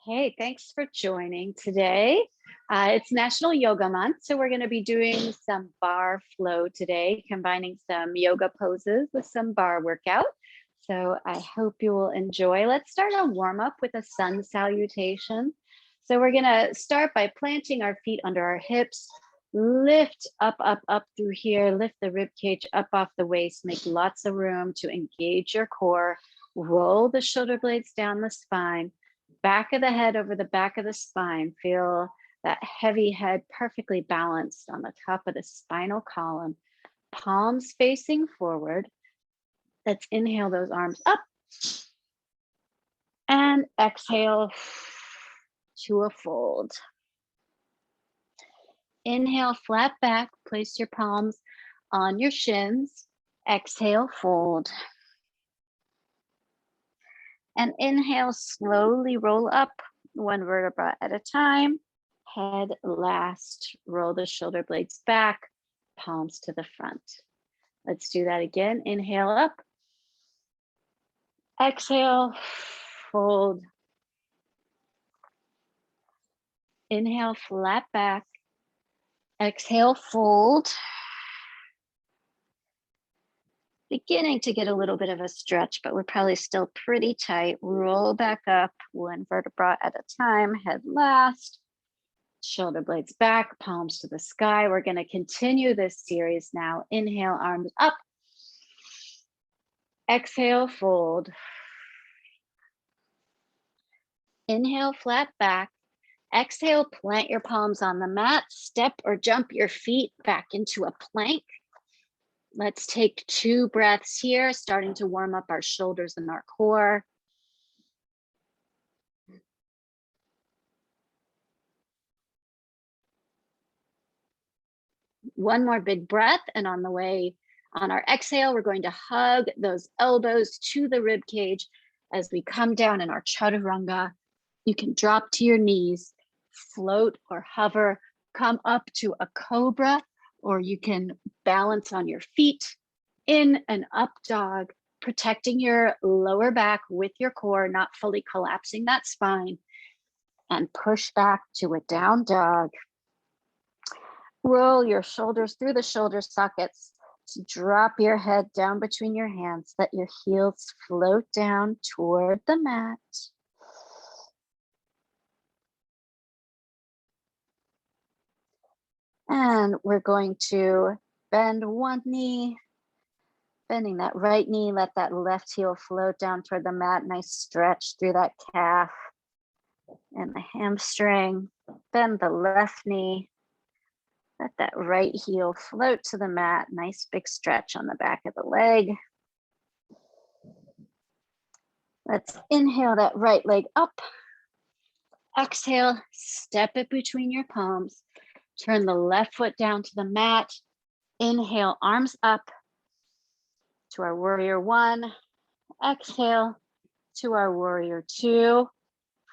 Hey, thanks for joining today. It's National Yoga Month, so we're going to be doing some bar flow today, combining some yoga poses with some bar workout. So I hope you will enjoy. Let's start a warm up with a sun salutation. So we're going to start by planting our feet under our hips, lift up, up, up through here, lift the rib cage up off the waist, make lots of room to engage your core, roll the shoulder blades down the spine. Back of the head over the back of the spine. Feel that heavy head perfectly balanced on the top of the spinal column. Palms facing forward. Let's inhale those arms up. And exhale to a fold. Inhale, flat back. Place your palms on your shins. Exhale, fold. And inhale, slowly roll up one vertebra at a time. Head last, roll the shoulder blades back, palms to the front. Let's do that again. Inhale up. Exhale, fold. Inhale, flat back. Exhale, fold. Beginning to get a little bit of a stretch, but we're probably still pretty tight. Roll back up one vertebra at a time, head last, shoulder blades back, palms to the sky. We're going to continue this series now. Inhale, arms up. Exhale, fold. Inhale, flat back. Exhale, plant your palms on the mat. Step or jump your feet back into a plank. Let's take 2 breaths here, starting to warm up our shoulders and our core. One more big breath, and on our exhale, we're going to hug those elbows to the rib cage as we come down in our chaturanga. You can drop to your knees, float or hover, come up to a cobra, or you can balance on your feet in an up dog, protecting your lower back with your core, not fully collapsing that spine, and push back to a down dog. Roll your shoulders through the shoulder sockets to drop your head down between your hands. Let your heels float down toward the mat. And we're going to bend one knee, bending that right knee, let that left heel float down toward the mat. Nice stretch through that calf and the hamstring. Bend the left knee. Let that right heel float to the mat. Nice big stretch on the back of the leg. Let's inhale that right leg up. Exhale, step it between your palms. Turn the left foot down to the mat. Inhale, arms up to our warrior 1. Exhale to our warrior 2.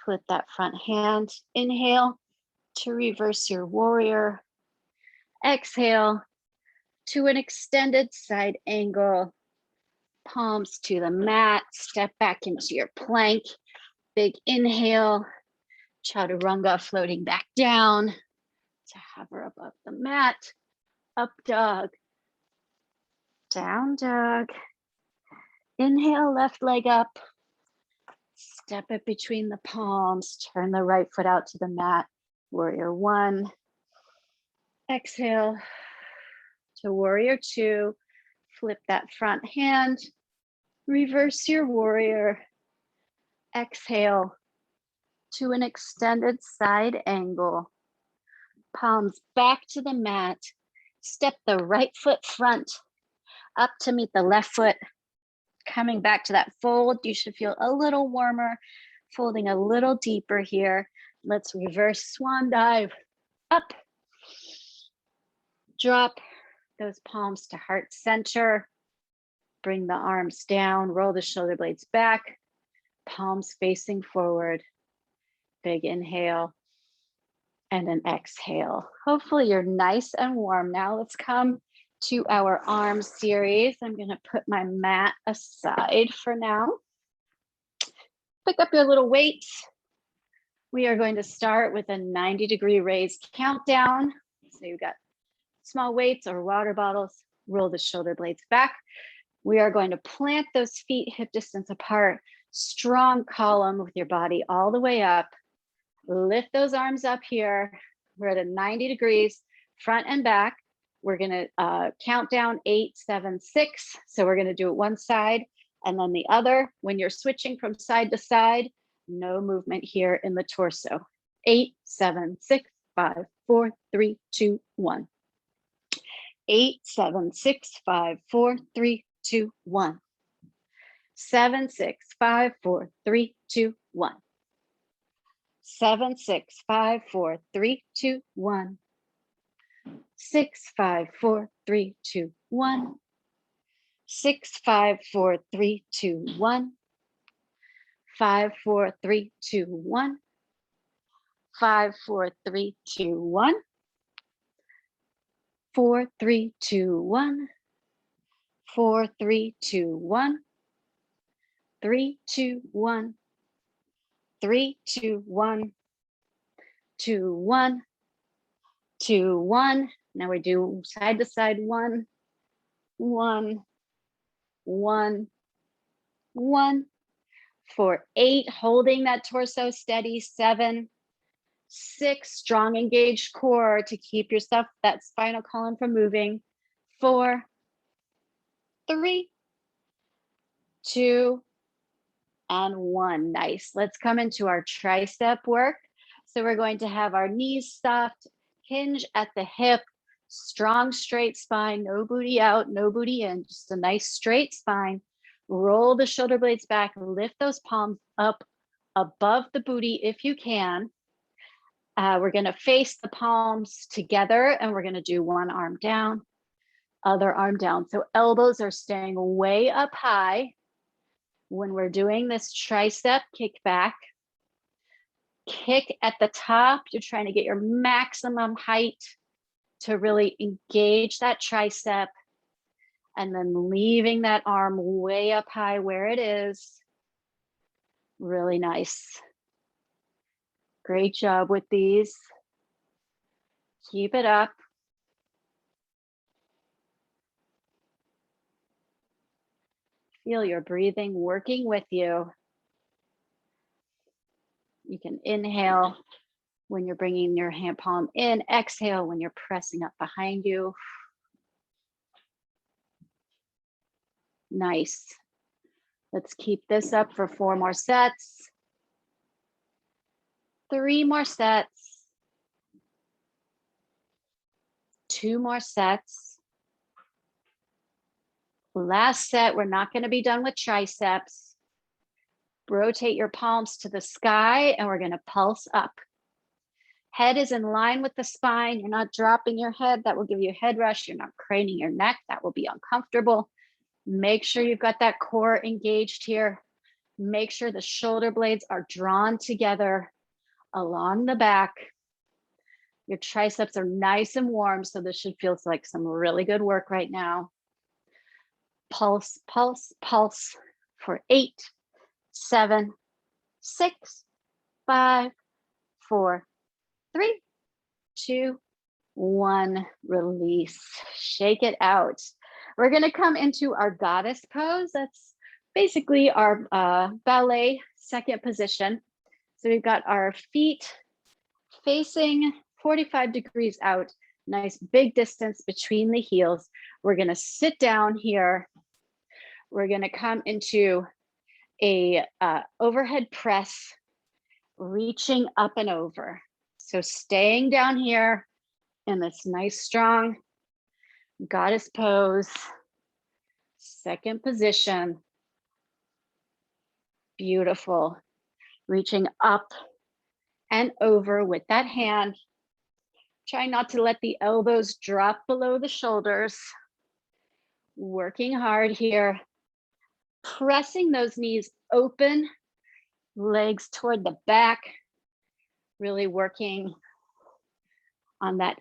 Flip that front hand. Inhale to reverse your warrior. Exhale to an extended side angle. Palms to the mat. Step back into your plank. Big inhale. Chaturanga, floating back down to hover above the mat. Up dog. Down dog. Inhale, left leg up. Step it between the palms. Turn the right foot out to the mat. Warrior 1. Exhale to warrior 2. Flip that front hand. Reverse your warrior. Exhale to an extended side angle. Palms back to the mat. Step the right foot front up to meet the left foot. Coming back to that fold, you should feel a little warmer, folding a little deeper here. Let's reverse swan dive. Up. Drop those palms to heart center. Bring the arms down, roll the shoulder blades back, palms facing forward. Big inhale and an exhale. Hopefully you're nice and warm. Now let's come to our arm series. I'm going to put my mat aside for now. Pick up your little weights. We are going to start with a 90-degree raised countdown. So you've got small weights or water bottles, roll the shoulder blades back. We are going to plant those feet hip distance apart, strong column with your body all the way up. Lift those arms up here. We're at a 90 degrees, front and back. We're gonna count down 8, 7, 6. So we're gonna do it one side and then the other. When you're switching from side to side, no movement here in the torso. 8, 7, 6, 5, 4, 3, 2, 1. 8, 7, 6, 5, 4, 3, 2, 1. 7, 6, 5, 4, 3, 2, 1. 7, 6, 5, 4, 3, 2, 1. 6, 5, 4, 3, 2, 1. 6, 5, 4, 3, 2, 1. 5, 4, 3, 2, 1. 5, 4, 3, 2, 1. 4, 3, 2, 1. 4, 3, 2, 1. 3, 2, 1. 3, 2, 1. 2, 1. 2, 1. Now we do side to side. 1, 1, 1, 1. For 8, holding that torso steady. 7, 6, strong engaged core to keep yourself, that spinal column from moving. 4, 3, 2, and 1. Nice. Let's come into our tricep work. So we're going to have our knees soft, hinge at the hip, strong straight spine, no booty out, no booty in, just a nice straight spine. Roll the shoulder blades back, lift those palms up above the booty if you can. We're going to face the palms together and we're going to do one arm down, other arm down. So elbows are staying way up high. When we're doing this tricep kick back, kick at the top, you're trying to get your maximum height to really engage that tricep, and then leaving that arm way up high where it is. Really nice. Great job with these. Keep it up. Feel your breathing working with you. You can inhale when you're bringing your hand palm in, exhale when you're pressing up behind you. Nice. Let's keep this up for 4 more sets. 3 more sets. 2 more sets. Last set, we're not going to be done with triceps. Rotate your palms to the sky and we're going to pulse up. Head is in line with the spine. You're not dropping your head. That will give you a head rush. You're not craning your neck. That will be uncomfortable. Make sure you've got that core engaged here. Make sure the shoulder blades are drawn together along the back. Your triceps are nice and warm, so this should feel like some really good work right now. Pulse, pulse, pulse for 8, 7, 6, 5, 4, 3, 2, 1. Release. Shake it out. We're going to come into our goddess pose. That's basically our ballet second position. So we've got our feet facing 45 degrees out, nice big distance between the heels. We're going to sit down here. We're going to come into a overhead press, reaching up and over. So staying down here in this nice strong goddess pose, second position. Beautiful. Reaching up and over with that hand. Try not to let the elbows drop below the shoulders. Working hard here. Pressing those knees open, legs toward the back. Really working on that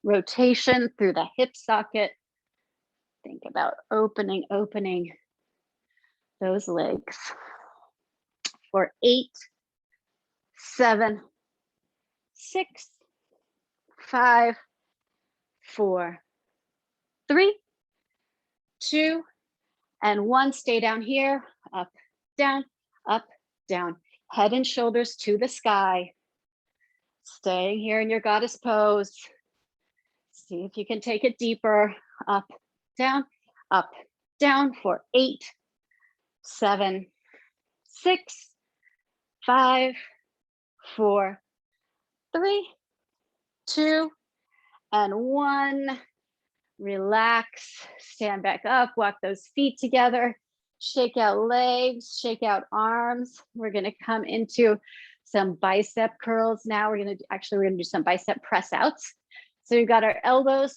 rotation through the hip socket. Think about opening those legs. For 8, 7, 6, 5, 4, 3, 2, and 1. Stay down here, up, down, up, down. Head and shoulders to the sky. Staying here in your goddess pose. See if you can take it deeper. Up, down, for 8, 7, 6, 5, 4, 3, 2, and 1. Relax, stand back up, walk those feet together, shake out legs, shake out arms. We're gonna come into some bicep curls now. We're gonna do some bicep press outs. So we've got our elbows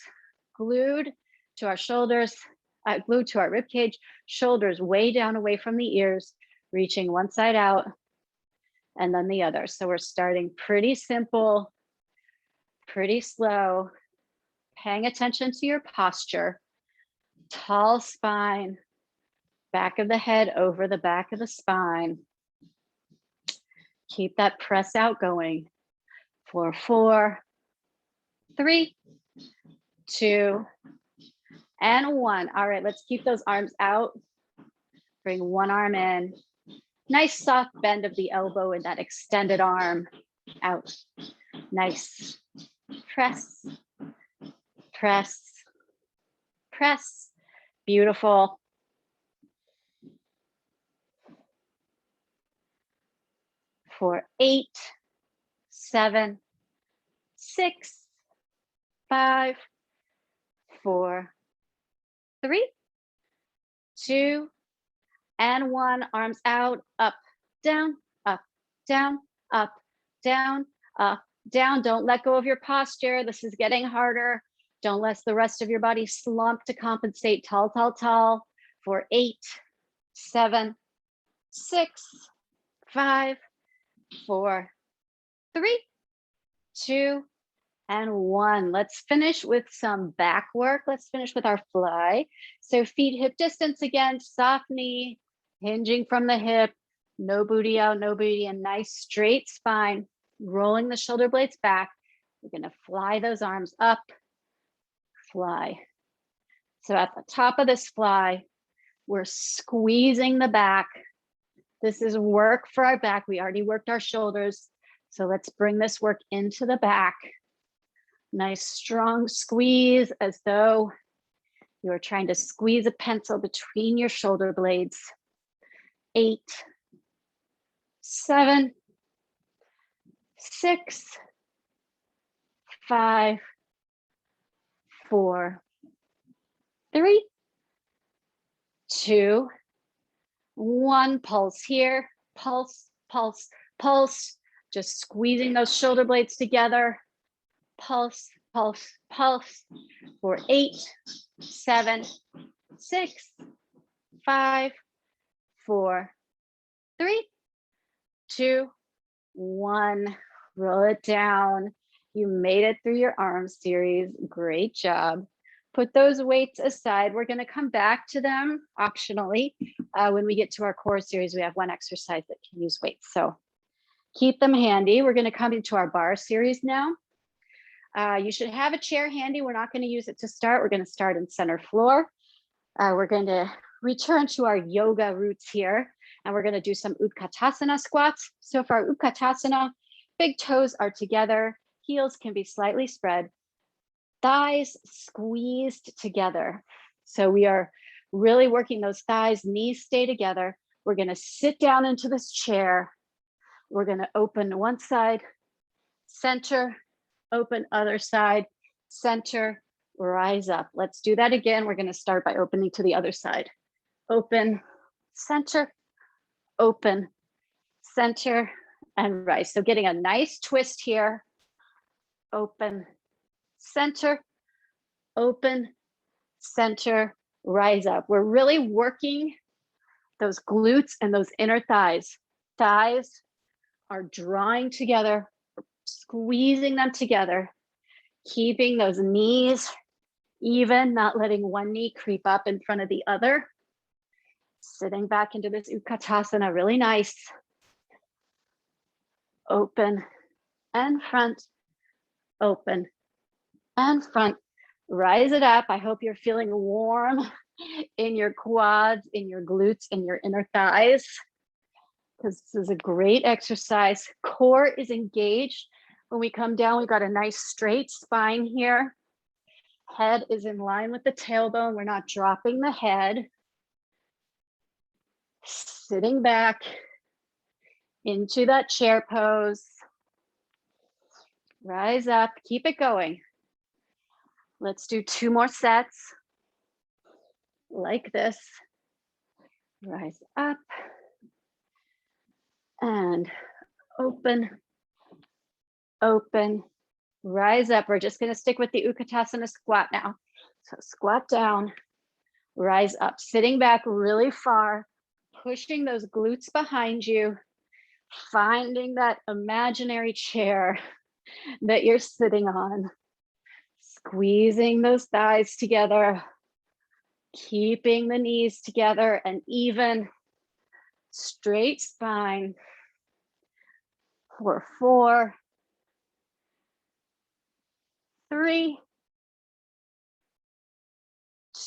glued to our shoulders, glued to our rib cage, shoulders way down away from the ears, reaching one side out and then the other. So we're starting pretty simple, pretty slow, paying attention to your posture, tall spine, back of the head over the back of the spine. Keep that press out going for 4, 3, 2, and 1. All right, let's keep those arms out. Bring one arm in. Nice soft bend of the elbow and that extended arm out. Nice. Press, press, press. Beautiful. For 8, 7, 6, 5, 4, 3, 2, and 1. Arms out, up, down, up, down, up, down, up, down. Don't let go of your posture. This is getting harder. Don't let the rest of your body slump to compensate. Tall, tall, tall. For 8, 7, 6, 5, 4, 3, 2, and 1. Let's finish with some back work. Let's finish with our fly. So feet hip distance again, soft knee, hinging from the hip, no booty out, no booty, and nice straight spine, rolling the shoulder blades back. We're gonna fly those arms up, fly. So at the top of this fly, we're squeezing the back. This is work for our back. We already worked our shoulders. So let's bring this work into the back. Nice strong squeeze as though you are trying to squeeze a pencil between your shoulder blades. 8, 7, 6, 5, 4, 3, 2, 1. Pulse here, pulse, pulse, pulse. Just squeezing those shoulder blades together. Pulse, pulse, pulse. For 8, 7, 6, 5, 4, 3, 2, 1. Roll it down. You made it through your arm series. Great job. Put those weights aside. We're going to come back to them optionally. When we get to our core series, we have one exercise that can use weights. So keep them handy. We're going to come into our bar series now. You should have a chair handy. We're not going to use it to start. We're going to start in center floor. We're going to return to our yoga roots here, and we're going to do some Utkatasana squats. So for our Utkatasana, big toes are together, heels can be slightly spread, thighs squeezed together. So we are really working those thighs, knees stay together. We're going to sit down into this chair. We're going to open one side, center, open other side, center, rise up. Let's do that again. We're going to start by opening to the other side. Open, center, open, center, and rise. So getting a nice twist here. Open, center, open, center, rise up. We're really working those glutes and those inner thighs. Thighs are drawing together, squeezing them together, keeping those knees even, not letting one knee creep up in front of the other. Sitting back into this Utkatasana, really nice. open and front, open and front. Rise it up. I hope you're feeling warm in your quads, in your glutes, in your inner thighs, because this is a great exercise. Core is engaged. When we come down, we've got a nice straight spine here. Head is in line with the tailbone. We're not dropping the head. Sitting back into that chair pose. Rise up, keep it going. Let's do 2 more sets like this. Rise up and open, open, rise up. We're just gonna stick with the Utkatasana squat now. So squat down, rise up, sitting back really far, pushing those glutes behind you, finding that imaginary chair that you're sitting on, squeezing those thighs together, keeping the knees together and even, straight spine for 4, 3,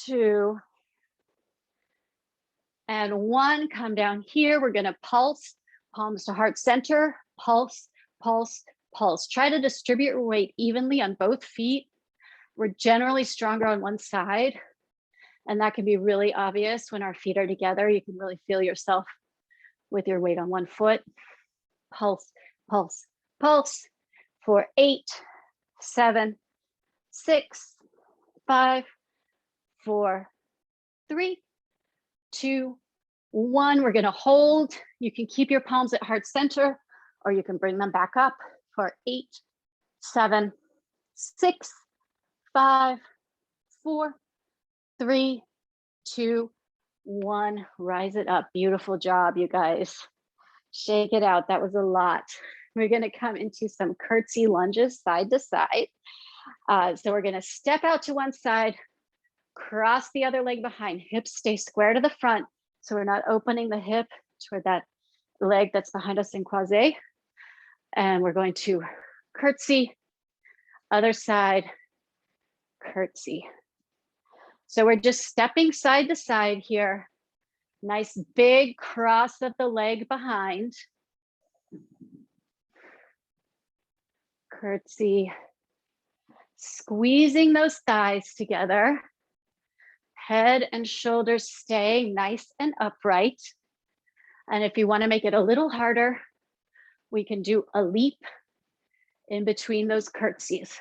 2, and 1. Come down here. We're gonna pulse, palms to heart center, pulse, pulse, pulse. Try to distribute your weight evenly on both feet. We're generally stronger on one side, and that can be really obvious when our feet are together. You can really feel yourself with your weight on one foot. Pulse, pulse, pulse for 8, 7, 6, 5, 4, 3, 2, 1. We're gonna hold. You can keep your palms at heart center, or you can bring them back up for 8, 7, 6, 5, 4, 3, 2, 1. Rise it up. Beautiful job, you guys. Shake it out. That was a lot. We're gonna come into some curtsy lunges side to side. So we're gonna step out to one side, cross the other leg behind, hips stay square to the front. So we're not opening the hip toward that leg that's behind us in croisé. And we're going to curtsy, other side, curtsy. So we're just stepping side to side here. Nice big cross of the leg behind. Curtsy. Squeezing those thighs together. Head and shoulders staying nice and upright. And if you want to make it a little harder, we can do a leap in between those curtsies.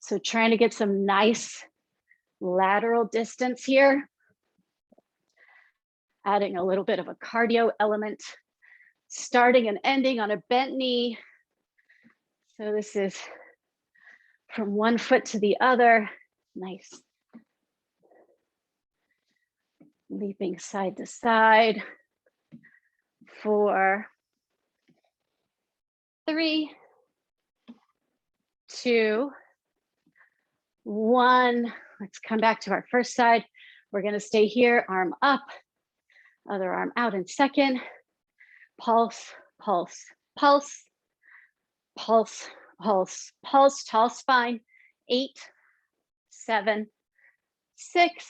So trying to get some nice lateral distance here. Adding a little bit of a cardio element, starting and ending on a bent knee. So this is from one foot to the other. Nice. Leaping side to side. 4, 3, 2, 1. Let's come back to our first side. We're gonna stay here, arm up, other arm out in second. Pulse, pulse, pulse, pulse, pulse, pulse, tall spine. 8, 7, 6,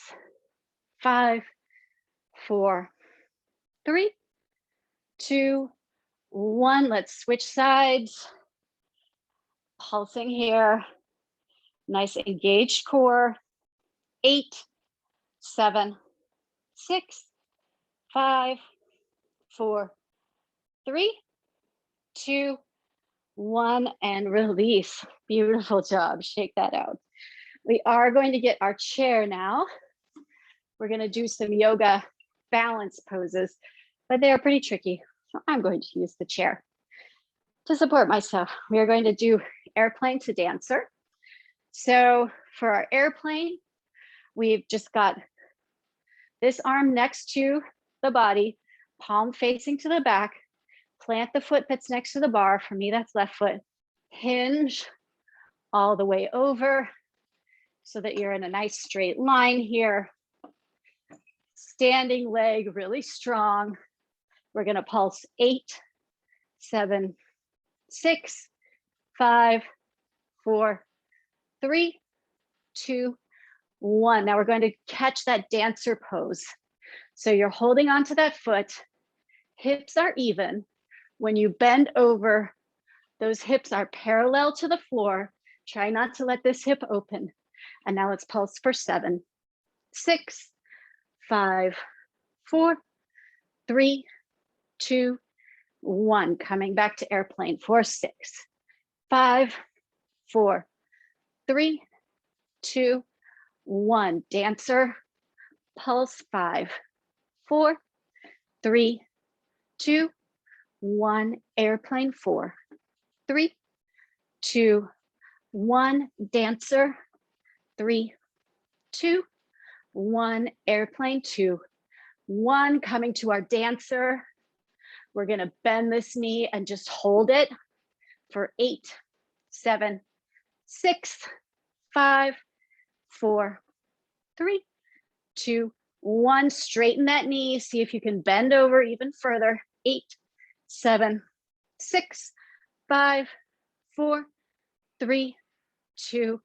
5, 4, 3, 2, 1. Let's switch sides. Pulsing here. Nice engaged core. 8, 7, 6, 5, 4, 3, 2, 1, and release. Beautiful job. Shake that out. We are going to get our chair now. We're going to do some yoga balance poses, but they are pretty tricky. So I'm going to use the chair to support myself. We are going to do airplane to dancer. So for our airplane, we've just got this arm next to the body, palm facing to the back, plant the foot that's next to the bar. For me, that's left foot. Hinge all the way over so that you're in a nice straight line here. Standing leg really strong. We're gonna pulse 8, 7, 6, 5, 4, 3, 2, 1. Now we're going to catch that dancer pose. So you're holding onto that foot, hips are even. When you bend over, those hips are parallel to the floor. Try not to let this hip open. And now let's pulse for 7, 6, 5, 4, 3, 2, 1. Coming back to airplane for 6, 5, 4, 3, 2, 1. Dancer, pulse 5, 4, 3, 2, 1. Airplane 4, 3, 2, 1. Dancer, 3, 2, 1. Airplane 2, 1. Coming to our dancer. We're going to bend this knee and just hold it for 8, 7, 6, 5, 4, 3, 2, 1. Straighten that knee. See if you can bend over even further. 8, 7, 6, 5, 4, 3, 2,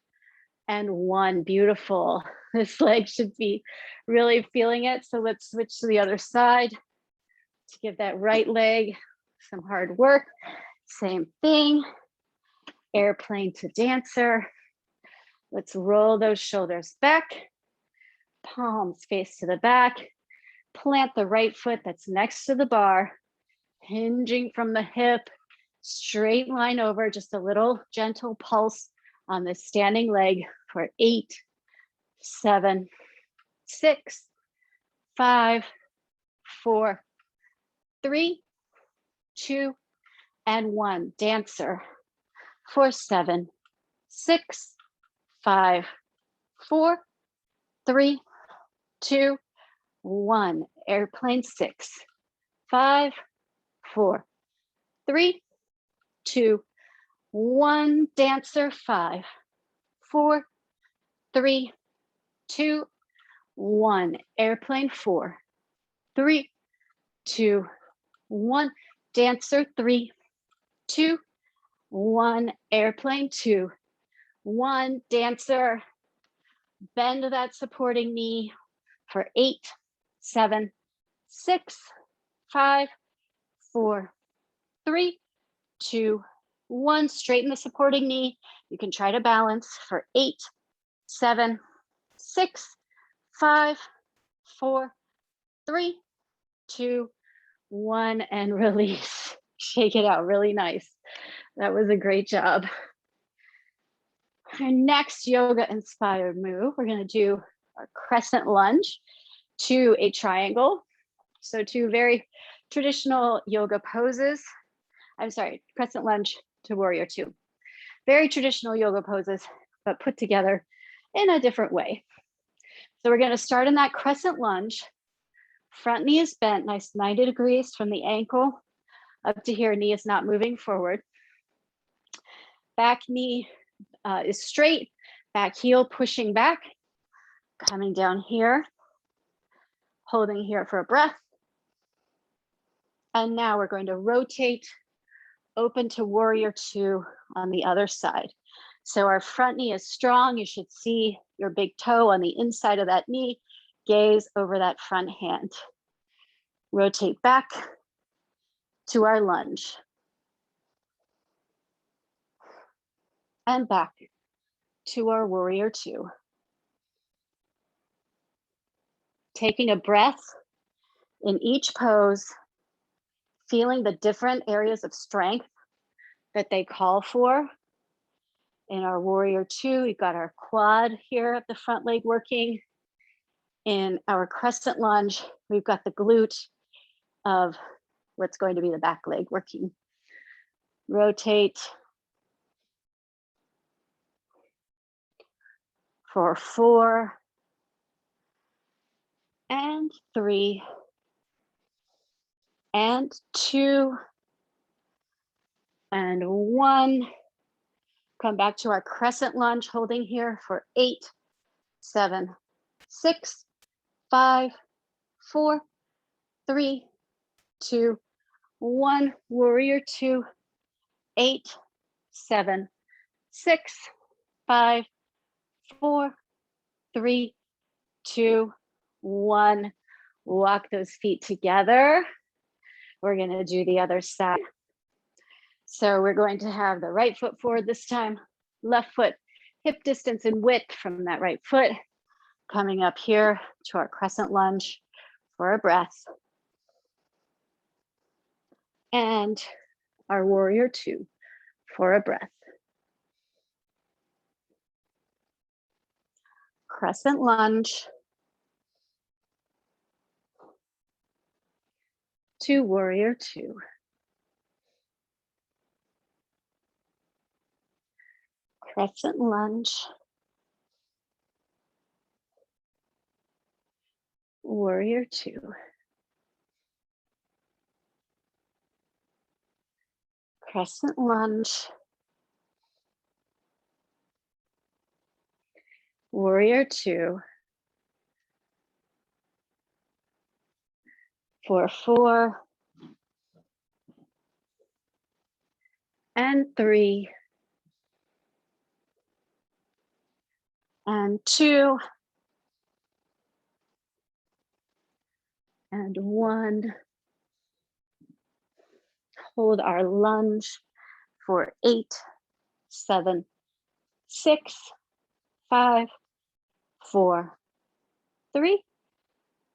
and 1. Beautiful. This leg should be really feeling it. So let's switch to the other side to give that right leg some hard work. Same thing. Airplane to dancer. Let's roll those shoulders back. Palms face to the back. Plant the right foot that's next to the bar. Hinging from the hip. Straight line over. Just a little gentle pulse on this standing leg for 8, 7, 6, 5, 4, 3, 2, and 1. Dancer for 7, 6, 5, 4, 3, 2, 1. Airplane 6, 5, 4, 3, 2, 1. Dancer 5, 4, 3, 2, 1. Airplane 4, 3, 2, 1. Dancer 3, 2, 1. Airplane 2, 1. Dancer. Bend that supporting knee for 8, 7, 6, 5, 4, 3, 2, 1. Straighten the supporting knee. You can try to balance for 8, 7, 6, 5, 4, 3, 2, 1, and release. Shake it out. Really nice. That was a great job. Our next yoga inspired move, we're going to do our crescent lunge to a triangle. So two very traditional yoga poses. I'm sorry, crescent lunge to warrior 2. Very traditional yoga poses, but put together in a different way. So we're going to start in that crescent lunge. Front knee is bent, nice 90 degrees from the ankle up to here. Knee is not moving forward. Back knee is straight, back heel pushing back, coming down here, holding here for a breath. And now we're going to rotate, open to warrior 2 on the other side. So our front knee is strong. You should see your big toe on the inside of that knee. Gaze over that front hand. Rotate back to our lunge. And back to our warrior 2. Taking a breath in each pose, feeling the different areas of strength that they call for. In our warrior 2, we've got our quad here at the front leg working. In our crescent lunge, we've got the glute of what's going to be the back leg working. Rotate for 4 and 3 and 2 and 1. Come back to our crescent lunge, holding here for 8, 7, 6, 5, 4, 3, 2, 1. Warrior 2. 8, 7, 6, 5, 4, 3, 2, 1. Walk those feet together. We're going to do the other side. So we're going to have the right foot forward this time, left foot hip distance and width from that right foot, coming up here to our crescent lunge for a breath. And our warrior 2 for a breath. Crescent lunge to warrior 2. Crescent lunge, warrior 2. Crescent lunge, warrior 2. For 4 and 3 and 2 and 1. Hold our lunge for 8, 7, 6, 5, 4, 3,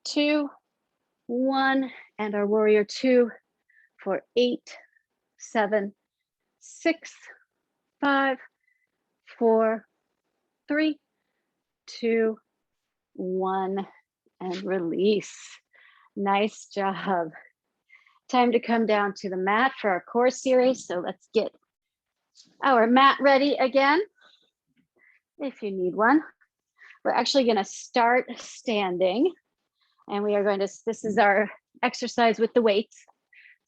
2, 1, and our warrior 2 for 8, 7, 6, 5, 4, 3, 2, 1, and release. Nice job. Time to come down to the mat for our core series. So let's get our mat ready again, if you need one. We're actually going to start standing, and we are going to, this is our exercise with the weights.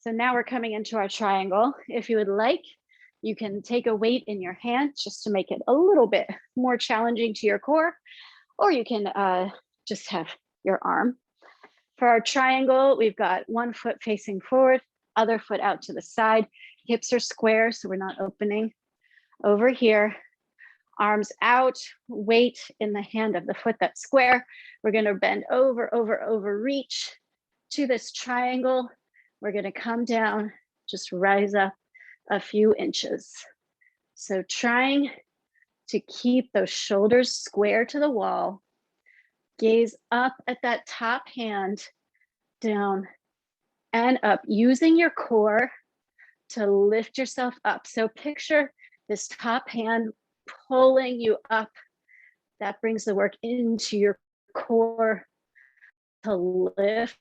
So now we're coming into our triangle. If you would like, you can take a weight in your hand just to make it a little bit more challenging to your core, or you can just have your arm. For our triangle, we've got one foot facing forward, other foot out to the side. Hips are square, so we're not opening over here. Arms out, weight in the hand of the foot that's square. We're going to bend over, reach to this triangle. We're going to come down, just rise up a few inches. So trying to keep those shoulders square to the wall. Gaze up at that top hand, down and up, using your core to lift yourself up. So picture this top hand pulling you up. That brings the work into your core to lift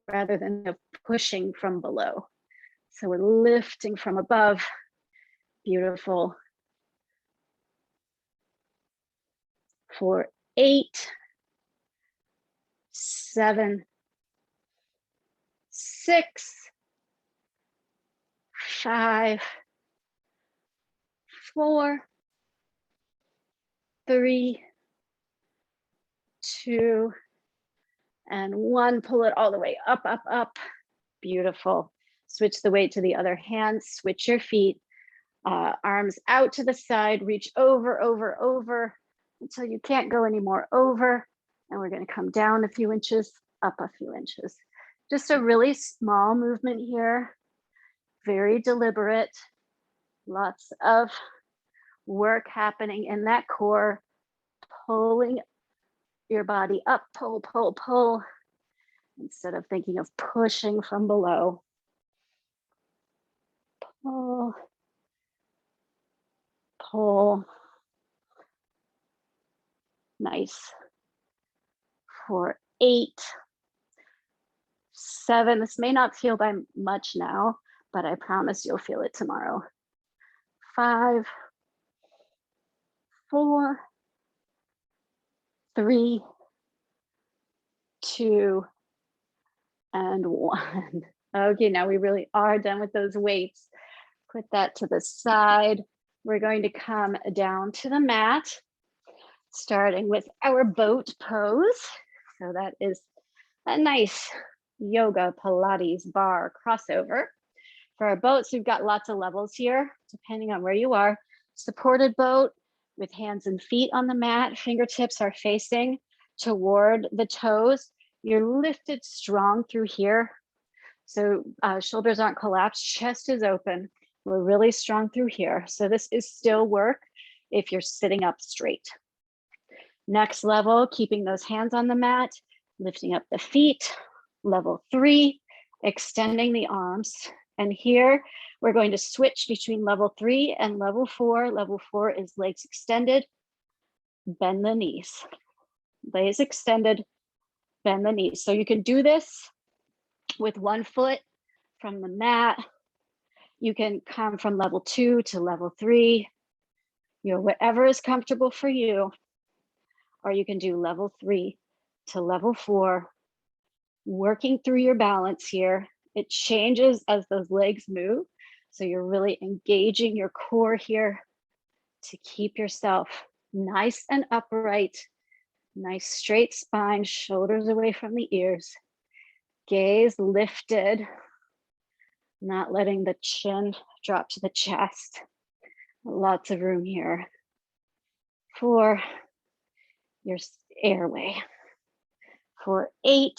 rather than pushing from below. So we're lifting from above. Beautiful. For 8, 7, 6, 5, 4, 3, 2, and 1. Pull it all the way up, up, up. Beautiful. Switch the weight to the other hand. Switch your feet. Arms out to the side. Reach over until you can't go anymore over. And we're going to come down a few inches, up a few inches. Just a really small movement here. Very deliberate. Lots of work happening in that core. Pulling your body up, pull, pull, pull, instead of thinking of pushing from below. Pull, pull. Nice. For 8, 7, this may not feel by much now, but I promise you'll feel it tomorrow. 5, 4, 3, 2, and 1. Okay, now we really are done with those weights. Put that to the side. We're going to come down to the mat, starting with our boat pose. So that is a nice yoga Pilates bar crossover. For our boats, we've got lots of levels here, depending on where you are. Supported boat with hands and feet on the mat, fingertips are facing toward the toes. You're lifted strong through here. So shoulders aren't collapsed, chest is open. We're really strong through here. So this is still work if you're sitting up straight. Next level, keeping those hands on the mat, lifting up the feet. Level 3, extending the arms. And here we're going to switch between level 3 and level 4. Level 4 is legs extended, bend the knees. Legs extended, bend the knees. So you can do this with one foot from the mat. You can come from level 2 to level 3, whatever is comfortable for you. Or you can do level 3 to level 4, working through your balance here. It changes as those legs move. So you're really engaging your core here to keep yourself nice and upright, nice straight spine, shoulders away from the ears, gaze lifted, not letting the chin drop to the chest. Lots of room here for your airway. For 8,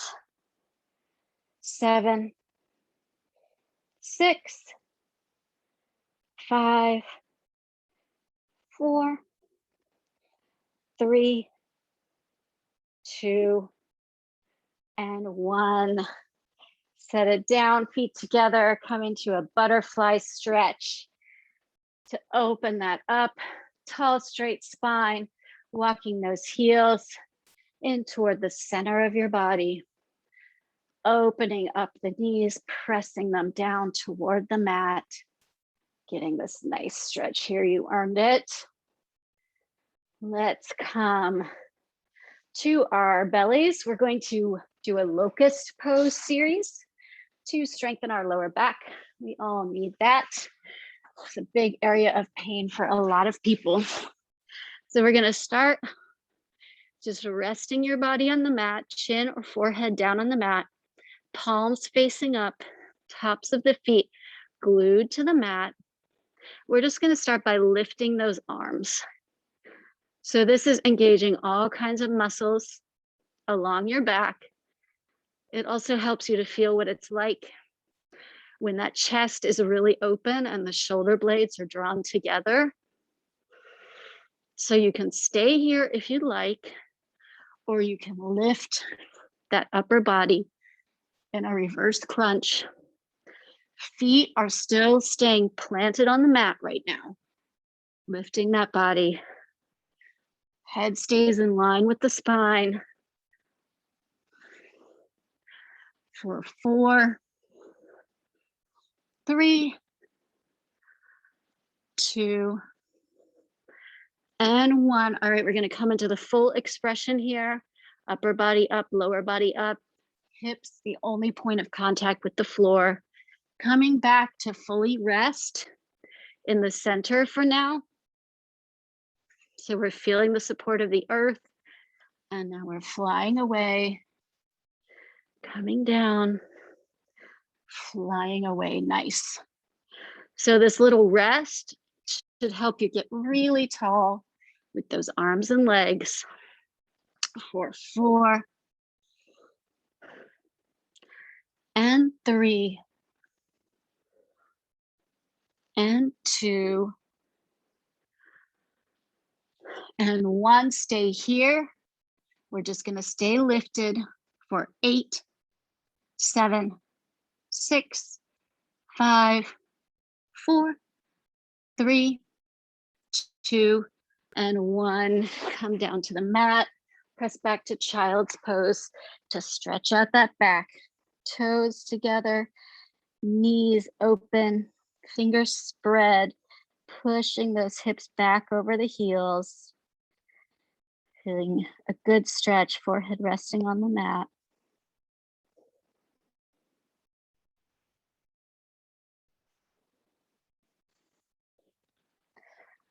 7, 6, 5, 4, 3, 2, and 1. Set it down, feet together, come into a butterfly stretch to open that up. Tall, straight spine, walking those heels in toward the center of your body. Opening up the knees, pressing them down toward the mat. Getting this nice stretch here, you earned it. Let's come to our bellies. We're going to do a Locust Pose series to strengthen our lower back. We all need that. It's a big area of pain for a lot of people. So we're gonna start just resting your body on the mat, chin or forehead down on the mat, palms facing up, tops of the feet glued to the mat. We're just gonna start by lifting those arms. So this is engaging all kinds of muscles along your back. It also helps you to feel what it's like when that chest is really open and the shoulder blades are drawn together. So you can stay here if you'd like, or you can lift that upper body in a reversed crunch. Feet are still staying planted on the mat right now. Lifting that body. Head stays in line with the spine. For 4, 3, 2, and 1. All right, we're going to come into the full expression here. Upper body up, lower body up. Hips the only point of contact with the floor. Coming back to fully rest in the center for now. So we're feeling the support of the earth. And now we're flying away. Coming down. Flying away. Nice. So this little rest should help you get really tall with those arms and legs. For 4, and 3, and 2, and 1. Stay here. We're just going to stay lifted for 8, 7, 6, 5, 4, 3, 2, and 1. Come down to the mat. Press back to child's pose to stretch out that back. Toes together, knees open, fingers spread, pushing those hips back over the heels. Feeling a good stretch, forehead resting on the mat.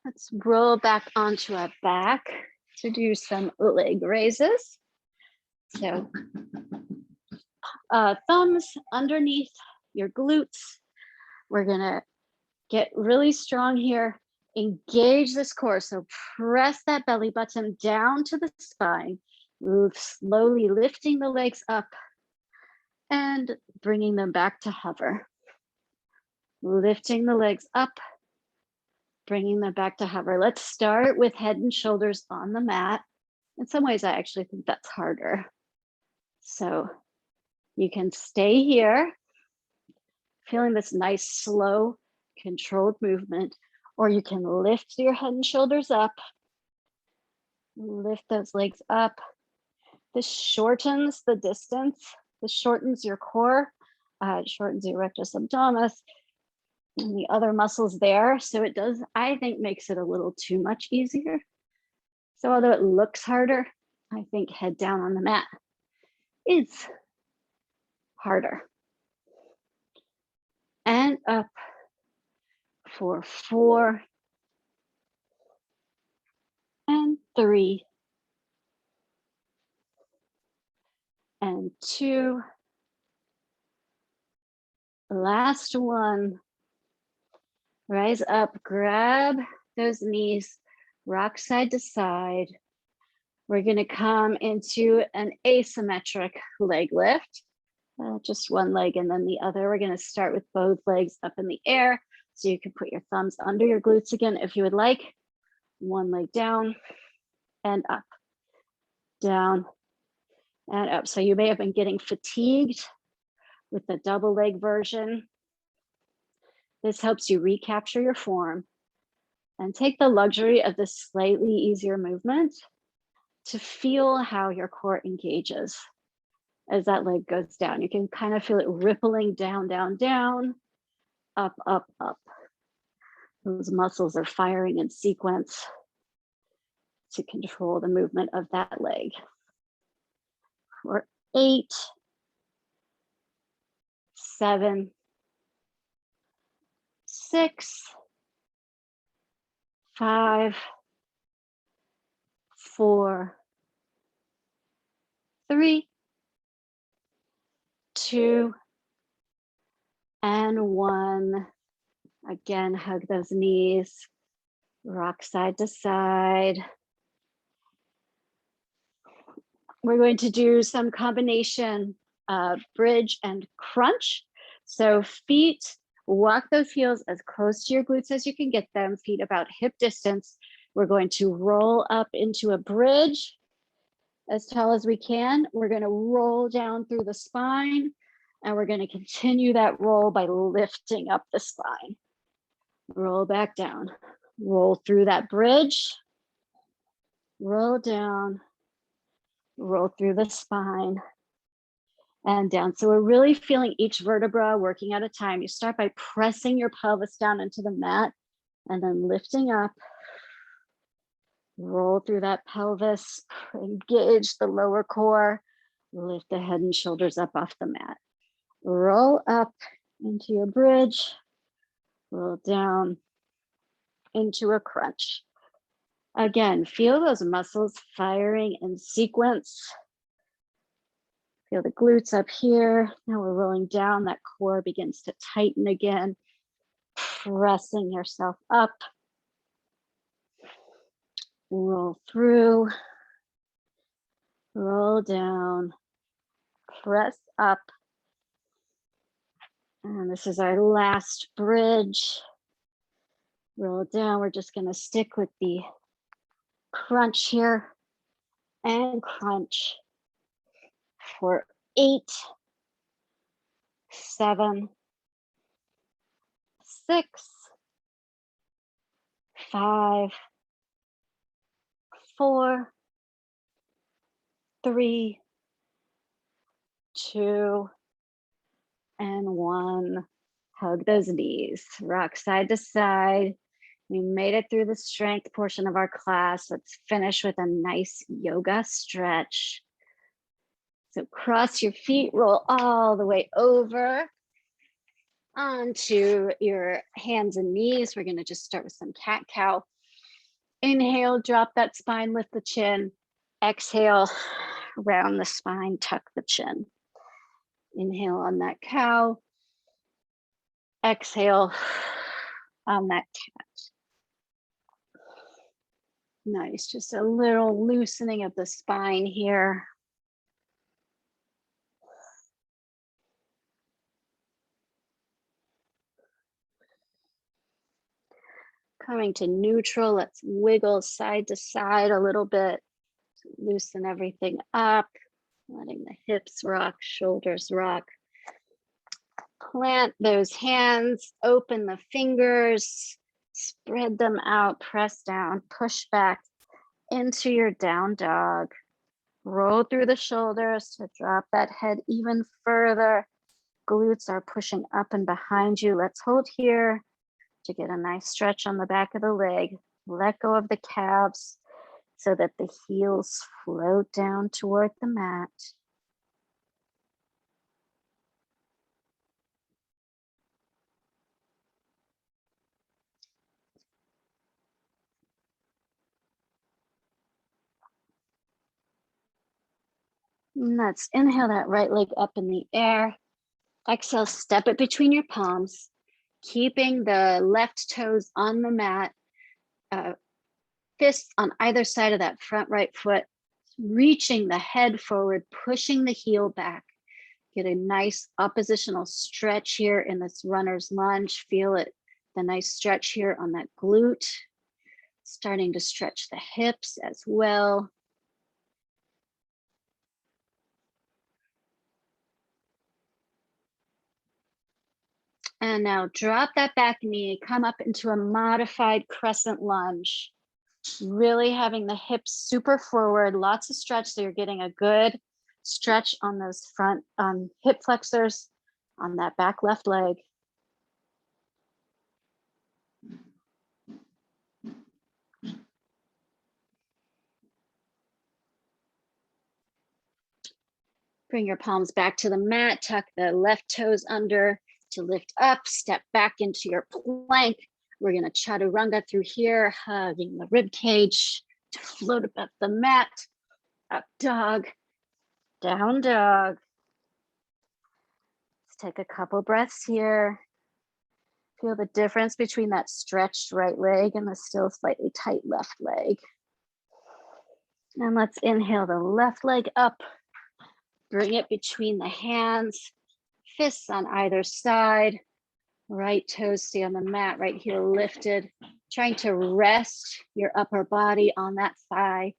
Let's roll back onto our back to do some leg raises. So thumbs underneath your glutes, We're gonna get really strong here. Engage this core. So press that belly button down to the spine. Move slowly, lifting the legs up and bringing them back to hover. Lifting the legs up, bringing them back to hover. Let's start with head and shoulders on the mat. In some ways, I actually think that's harder. So you can stay here, feeling this nice, slow, controlled movement, or you can lift your head and shoulders up, lift those legs up. This shortens the distance. This shortens your core, it shortens your rectus abdominis and the other muscles there. So it does, I think, makes it a little too much easier. So although it looks harder, I think head down on the mat is harder. And up for 4 and 3 and 2. Last one. Rise up, grab those knees, rock side to side. We're gonna come into an asymmetric leg lift. Just one leg and then the other. We're gonna start with both legs up in the air. So you can put your thumbs under your glutes again if you would like. One leg down and up, down and up. So you may have been getting fatigued with the double leg version. This helps you recapture your form and take the luxury of this slightly easier movement to feel how your core engages as that leg goes down. You can kind of feel it rippling down, down, down, up, up, up. Those muscles are firing in sequence to control the movement of that leg. For 8, 7, 6, 5, 4, 3, 2, and 1. Again, hug those knees, rock side to side. We're going to do some combination bridge and crunch. So feet, walk those heels as close to your glutes as you can get them, feet about hip distance. We're going to roll up into a bridge as tall as we can. We're going to roll down through the spine, and we're going to continue that roll by lifting up the spine. Roll back down, roll through that bridge, roll down, roll through the spine and down. So we're really feeling each vertebra working at a time. You start by pressing your pelvis down into the mat and then lifting up. Roll through that pelvis, engage the lower core, lift the head and shoulders up off the mat. Roll up into your bridge, roll down into a crunch. Again, feel those muscles firing in sequence. Feel the glutes up here. Now we're rolling down, that core begins to tighten again, pressing yourself up. Roll through, roll down, press up. And this is our last bridge. Roll down, we're just gonna stick with the crunch here and crunch for 8, 7, 6, 5, 4, 3, 2, and 1. Hug those knees, rock side to side. We made it through the strength portion of our class. Let's finish with a nice yoga stretch. So cross your feet, roll all the way over onto your hands and knees. We're gonna just start with some cat-cow. Inhale, drop that spine, lift the chin. Exhale, round the spine, tuck the chin. Inhale on that cow. Exhale on that cat. Nice, just a little loosening of the spine here. Coming to neutral, let's wiggle side to side a little bit. Loosen everything up, letting the hips rock, shoulders rock. Plant those hands, open the fingers, spread them out, press down, push back into your down dog. Roll through the shoulders to drop that head even further. Glutes are pushing up and behind you. Let's hold here to get a nice stretch on the back of the leg. Let go of the calves so that the heels float down toward the mat. And let's inhale that right leg up in the air. Exhale, step it between your palms, keeping the left toes on the mat, fists on either side of that front right foot, reaching the head forward, pushing the heel back. Get a nice oppositional stretch here in this runner's lunge. Feel it, the nice stretch here on that glute. Starting to stretch the hips as well. And now drop that back knee, come up into a modified crescent lunge. Really having the hips super forward, lots of stretch. So you're getting a good stretch on those front hip flexors on that back left leg. Bring your palms back to the mat, tuck the left toes under to lift up, step back into your plank. We're gonna chaturanga through here, hugging the rib cage to float above the mat. Up dog, down dog. Let's take a couple breaths here. Feel the difference between that stretched right leg and the still slightly tight left leg. And let's inhale the left leg up. Bring it between the hands, fists on either side. Right toes stay on the mat, right heel lifted. Trying to rest your upper body on that thigh.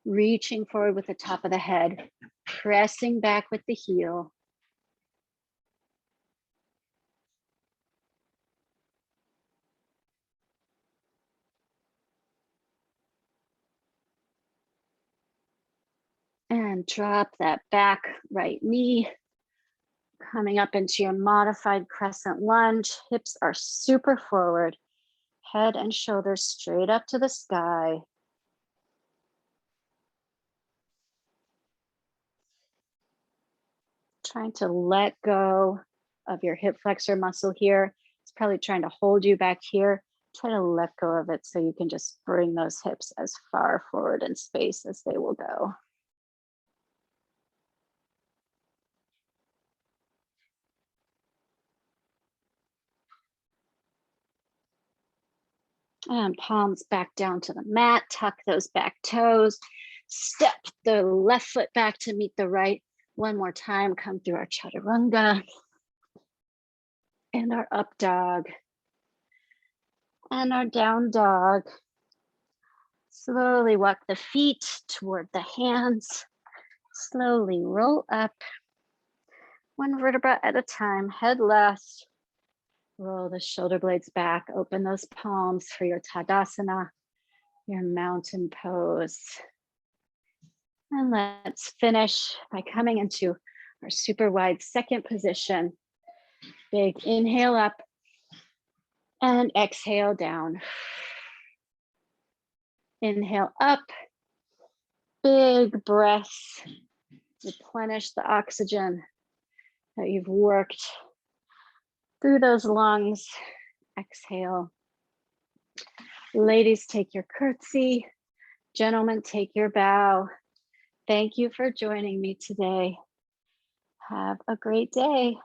Reaching forward with the top of the head. Pressing back with the heel. And drop that back right knee. Coming up into your modified crescent lunge. Hips are super forward. Head and shoulders straight up to the sky. Trying to let go of your hip flexor muscle here. It's probably trying to hold you back here. Try to let go of it so you can just bring those hips as far forward in space as they will go. And palms back down to the mat, tuck those back toes, step the left foot back to meet the right. One more time, come through our chaturanga and our up dog and our down dog. Slowly walk the feet toward the hands. Slowly roll up, one vertebra at a time, head left. Roll the shoulder blades back, open those palms for your Tadasana, your mountain pose. And let's finish by coming into our super wide second position. Big inhale up and exhale down. Inhale up, big breaths. Replenish the oxygen that you've worked through those lungs. Exhale. Ladies, take your curtsy. Gentlemen, take your bow. Thank you for joining me today. Have a great day.